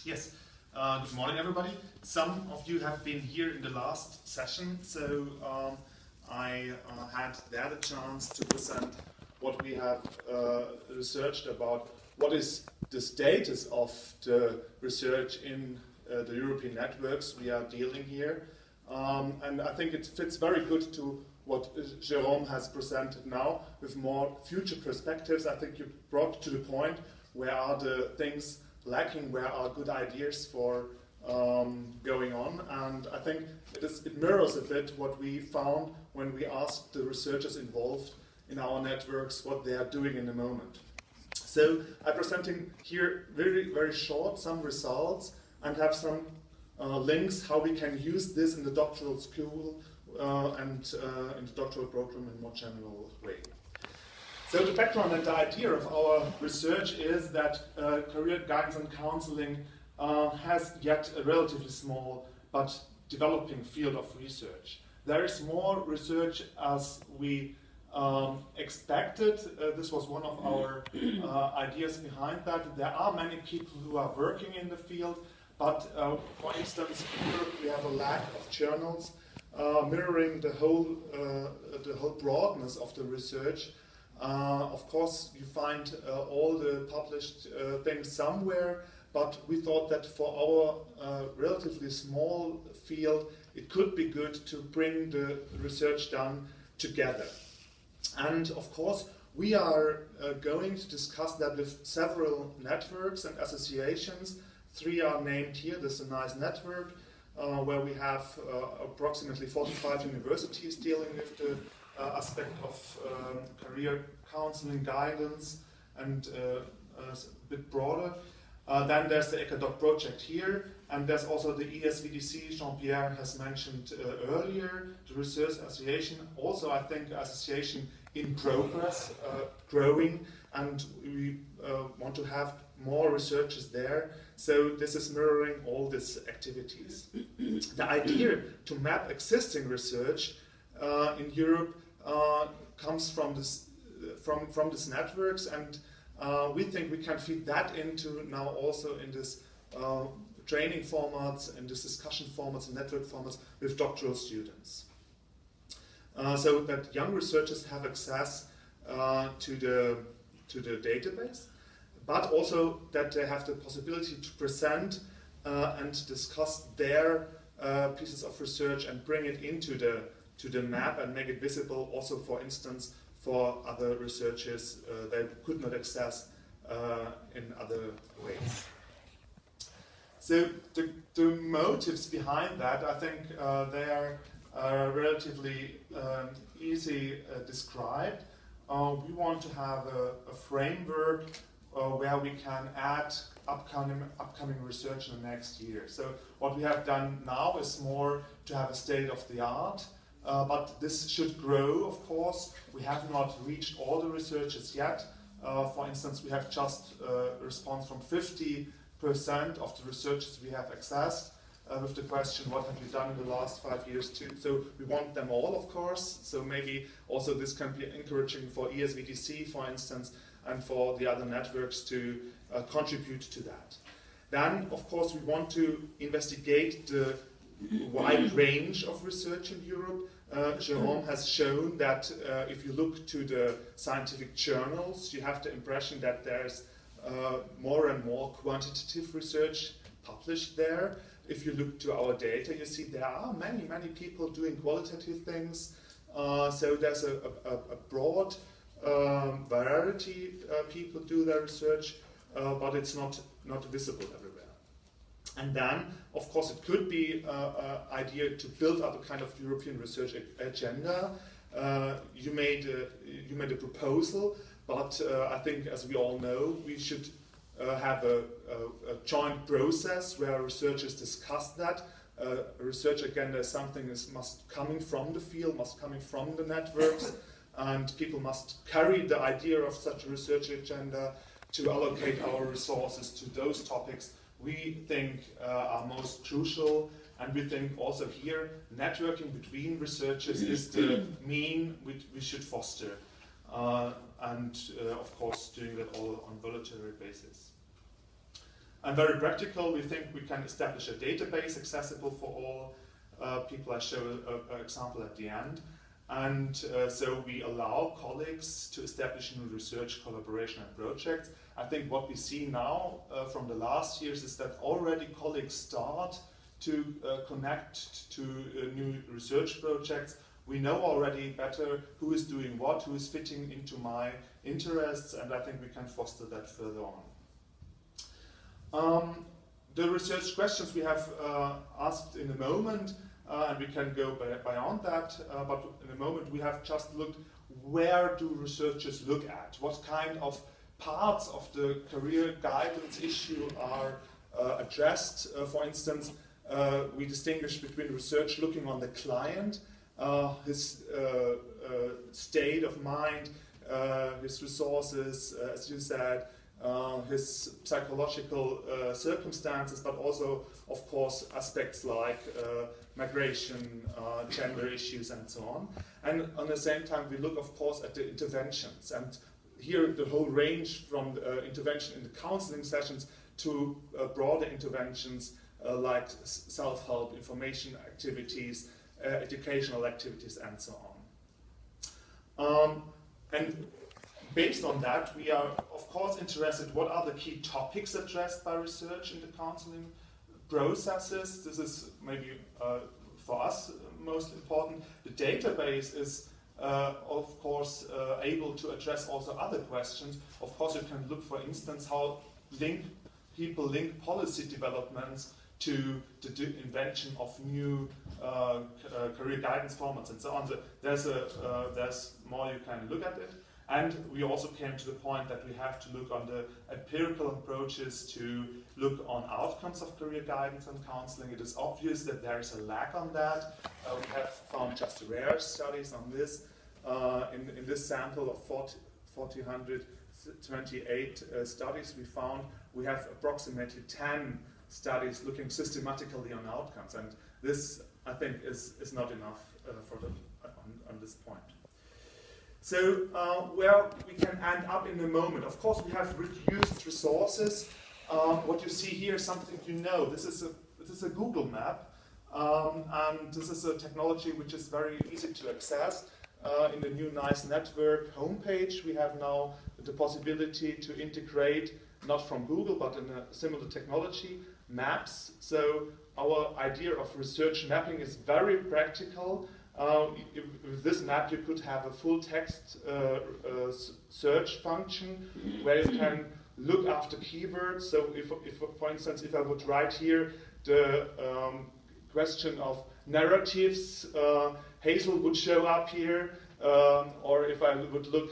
Yes, good morning everybody. Some of you have been here in the last session, so I had the chance to present what we have researched about what is the status of the research in the European networks we are dealing here. And I think it fits very good to what Jérôme has presented now with more future perspectives. I think you brought to the point where are the things lacking, where are good ideas for going on, and I think it mirrors a bit what we found when we asked the researchers involved in our networks what they are doing in the moment. So I'm presenting here very short some results and have some links how we can use this in the doctoral school and in the doctoral program in a more general way. So the background and the idea of our research is that career guidance and counseling has yet a relatively small but developing field of research. There is more research as we expected. This was one of our ideas behind that. There are many people who are working in the field, but for instance, in Europe we have a lack of journals mirroring the whole broadness of the research. Of course, you find all the published things somewhere, but we thought that for our relatively small field, it could be good to bring the research done together. And of course, we are going to discuss that with several networks and associations. 3 are named here. There's a nice network where we have approximately 45 universities dealing with the aspect of career counseling, guidance, and a bit broader. Then there's the ECADOC project here, and there's also the ESVDC Jean-Pierre has mentioned earlier, the Research Association, also I think association in progress, growing, and we want to have more researchers there, so this is mirroring all these activities. The idea to map existing research in Europe comes from these networks, and we think we can feed that into now also in this training formats and this discussion formats and network formats with doctoral students, so that young researchers have access to the database, but also that they have the possibility to present and discuss their pieces of research and bring it into the map and make it visible also, for instance, for other researchers they could not access in other ways. So the motives behind that, I think they are relatively easy described. We want to have a framework where we can add upcoming research in the next year. So what we have done now is more to have a state of the art. But this should grow, of course. We have not reached all the researchers yet. For instance, we have just a response from 50% of the researchers we have accessed with the question, what have you done in the last 5 years too? So we want them all, of course. So maybe also this can be encouraging for ESVDC, for instance, and for the other networks to contribute to that. Then, of course, we want to investigate the wide range of research in Europe. Jérôme has shown that if you look to the scientific journals, you have the impression that there's more and more quantitative research published there. If you look to our data, you see there are many people doing qualitative things. So there's a broad variety people do their research, but it's not visible everywhere. And then, of course, it could be an idea to build up a kind of European research agenda. You made a proposal, but I think, as we all know, we should have a joint process where researchers discuss that. A research agenda is something that must coming from the field, must coming from the networks, and people must carry the idea of such a research agenda to allocate our resources to those topics we think are most crucial, and we think also here networking between researchers is the mean we should foster, and of course doing that all on voluntary basis. And very practical, we think we can establish a database accessible for all people. I show an example at the end. And so we allow colleagues to establish new research collaboration and projects. I think what we see now from the last years is that already colleagues start to connect to new research projects. We know already better who is doing what, who is fitting into my interests, and I think we can foster that further on. The research questions we have asked in a moment, and we can go beyond that, but in a moment we have just looked, where do researchers look at? What kind of parts of the career guidance issue are addressed? For instance, we distinguish between research looking on the client, his state of mind, his resources, as you said, his psychological circumstances, but also, of course, aspects like migration, gender issues, and so on. And at the same time, we look, of course, at the interventions. And here, the whole range from the intervention in the counseling sessions to broader interventions like self-help, information activities, educational activities, and so on. And based on that, we are, of course, interested what are the key topics addressed by research in the counseling processes. This is maybe for us most important. The database is, of course, able to address also other questions. Of course, you can look, for instance, how people link policy developments to the invention of new career guidance formats and so on. So there's more you can look at it. And we also came to the point that we have to look on the empirical approaches to look on outcomes of career guidance and counseling. It is obvious that there is a lack on that. We have found just rare studies on this. In this sample of 1,428 studies we found, we have approximately 10 studies looking systematically on outcomes. And this, I think, is not enough on this point. So where we can end up in a moment, of course we have reduced resources. What you see here is something you know. This is a Google map, and this is a technology which is very easy to access. In the new nice network homepage, we have now the possibility to integrate, not from Google, but in a similar technology, maps. So our idea of research mapping is very practical. With this map, you could have a full text search function where you can look after keywords. So if for instance, if I would write here the question of narratives, Hazel would show up here, or if I would look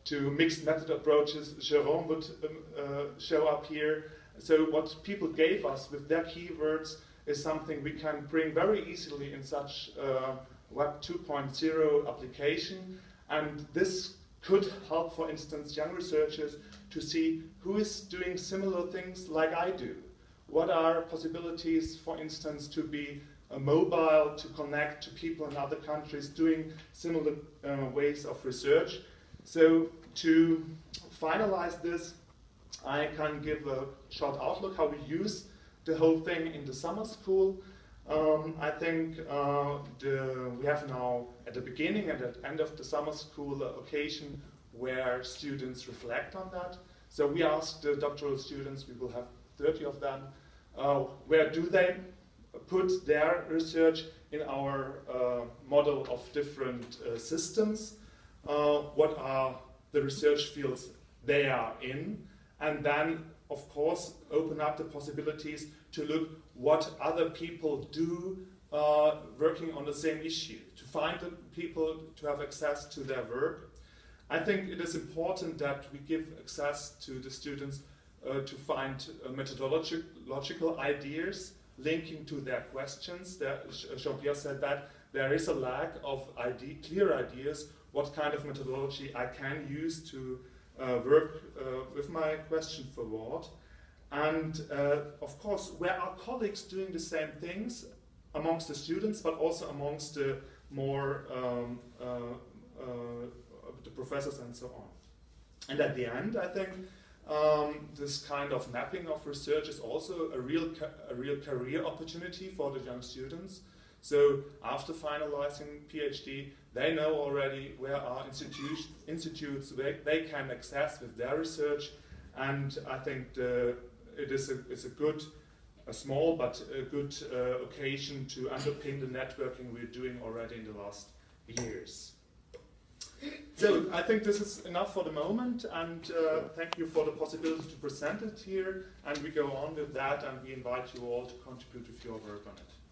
to mixed method approaches, Jerome would show up here. So what people gave us with their keywords is something we can bring very easily in such Web 2.0 application, and this could help, for instance, young researchers to see who is doing similar things like I do. What are possibilities, for instance, to be mobile, to connect to people in other countries doing similar ways of research. So to finalize this, I can give a short outlook how we use the whole thing in the summer school. I think we have now at the beginning and at the end of the summer school occasion where students reflect on that. So we asked the doctoral students, we will have 30 of them, where do they put their research in our model of different systems? What are the research fields they are in? And then, of course, open up the possibilities to look what other people do working on the same issue, to find the people to have access to their work. I think it is important that we give access to the students to find methodological ideas linking to their questions. Jean-Pierre said that there is a lack of clear ideas what kind of methodology I can use to work with my question forward. And of course, where are colleagues doing the same things amongst the students, but also amongst the more the professors and so on. And at the end, I think this kind of mapping of research is also a real career opportunity for the young students. So after finalizing PhD, they know already where are institutes they can access with their research, and I think it's a small but a good occasion to underpin the networking we're doing already in the last years. So I think this is enough for the moment, and thank you for the possibility to present it here, and we go on with that, and we invite you all to contribute with your work on it.